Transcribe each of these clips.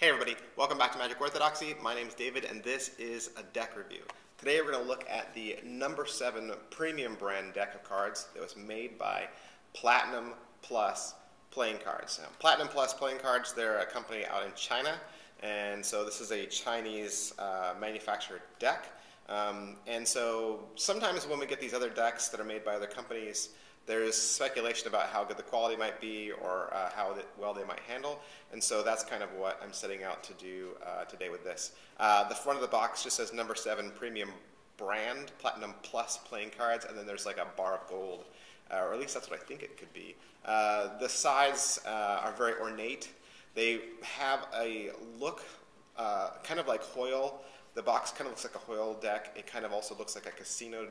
Hey everybody, welcome back to Magic Orthodoxy. My name is David and this is a deck review. Today we're going to look at the No.7 premium brand deck of cards that was made by Platinum Plus Playing Cards. Now, Platinum Plus Playing Cards, they're a company out in China, and so this is a Chinese manufactured deck. And so sometimes when we get these other decks that are made by other companies, there's speculation about how good the quality might be or how well they might handle, and so that's kind of what I'm setting out to do today with this. The front of the box just says No.7 Premium Brand Platinum Plus Playing Cards, and then there's like a bar of gold, or at least that's what I think it could be. The sides are very ornate. They have a look kind of like Hoyle. The box kind of looks like a Hoyle deck. It kind of also looks like a casino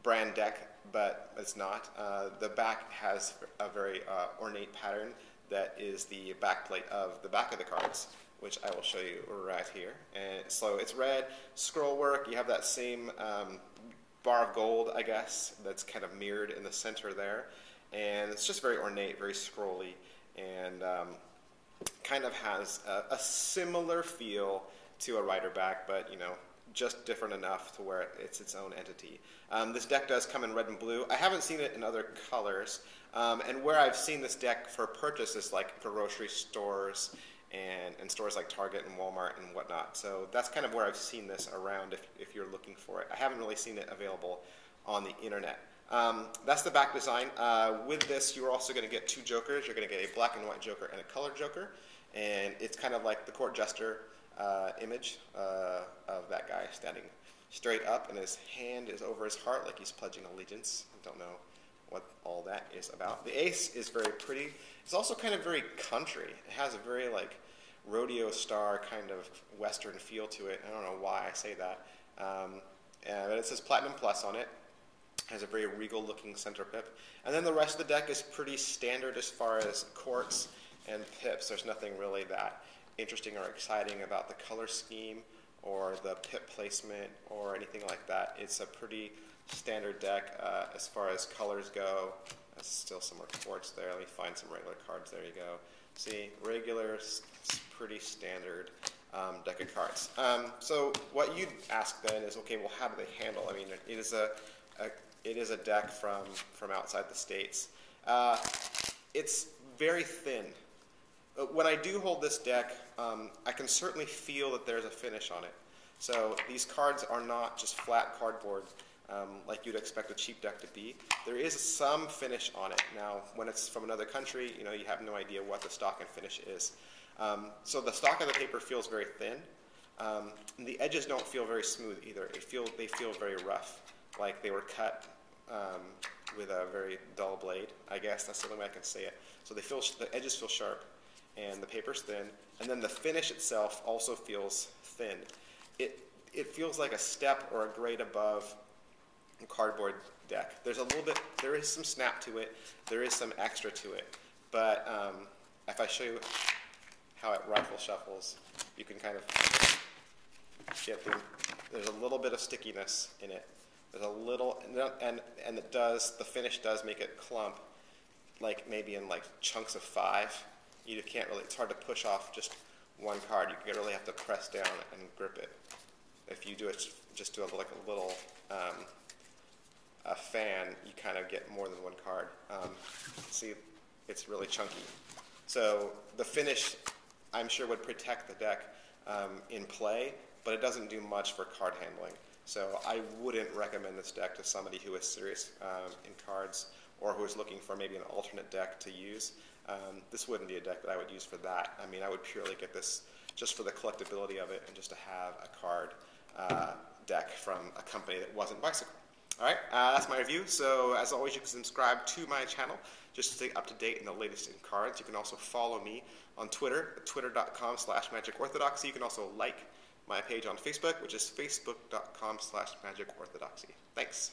brand deck, but it's not. The back has a very ornate pattern that is the back plate of the back of the cards, which I will show you right here. And so it's red, scroll work, you have that same bar of gold, I guess, that's kind of mirrored in the center there. And it's just very ornate, very scrolly, and kind of has a similar feel to a rider back, but you know, just different enough to where it's its own entity. This deck does come in red and blue. I haven't seen it in other colors, and where I've seen this deck for purchase is like grocery stores and stores like Target and Walmart and whatnot. So that's kind of where I've seen this around if you're looking for it. I haven't really seen it available on the internet. That's the back design. With this, you're also going to get two jokers. You're going to get a black and white joker and a colored joker, and it's kind of like the court jester image of that guy standing straight up, and his hand is over his heart like he's pledging allegiance. I don't know what all that is about. The ace is very pretty. It's also kind of very country. It has a very like rodeo star kind of western feel to it. I don't know why I say that. But it says Platinum Plus on it. It has a very regal looking center pip. And then the rest of the deck is pretty standard as far as courts and pips. There's nothing really that interesting or exciting about the color scheme or the pip placement or anything like that. It's a pretty standard deck as far as colors go. There's still some more quartz there. Let me find some regular cards. There you go. See, regular, pretty standard deck of cards. So what you'd ask then is, okay, well, how do they handle? I mean, it is a deck from outside the States. It's very thin. When I do hold this deck, I can certainly feel that there's a finish on it. So these cards are not just flat cardboard like you'd expect a cheap deck to be. There is some finish on it. Now, when it's from another country, you know, you have no idea what the stock and finish is. So the stock of the paper feels very thin. And the edges don't feel very smooth either. They feel very rough, like they were cut with a very dull blade. I guess that's the only way I can say it. So the edges feel sharp, and the paper's thin, and then the finish itself also feels thin. It feels like a step or a grade above a cardboard deck. There is some snap to it, there is some extra to it, but if I show you how it rifle shuffles, you can kind of get there's a little bit of stickiness in it. There's a little, and the finish does make it clump, like maybe in like chunks of 5. You can't really, it's hard to push off just one card. You really have to press down and grip it. If you do it, just do like a little a fan, you kind of get more than one card. See, it's really chunky. So the finish, I'm sure, would protect the deck in play, but it doesn't do much for card handling. So I wouldn't recommend this deck to somebody who is serious in cards or who is looking for maybe an alternate deck to use. This wouldn't be a deck that I would use for that. I mean, I would purely get this just for the collectability of it and just to have a card deck from a company that wasn't Bicycle. All right, that's my review. So as always, you can subscribe to my channel just to stay up to date in the latest in cards. You can also follow me on Twitter, twitter.com/magicorthodoxy. You can also like my page on Facebook, which is facebook.com/magicorthodoxy. Thanks.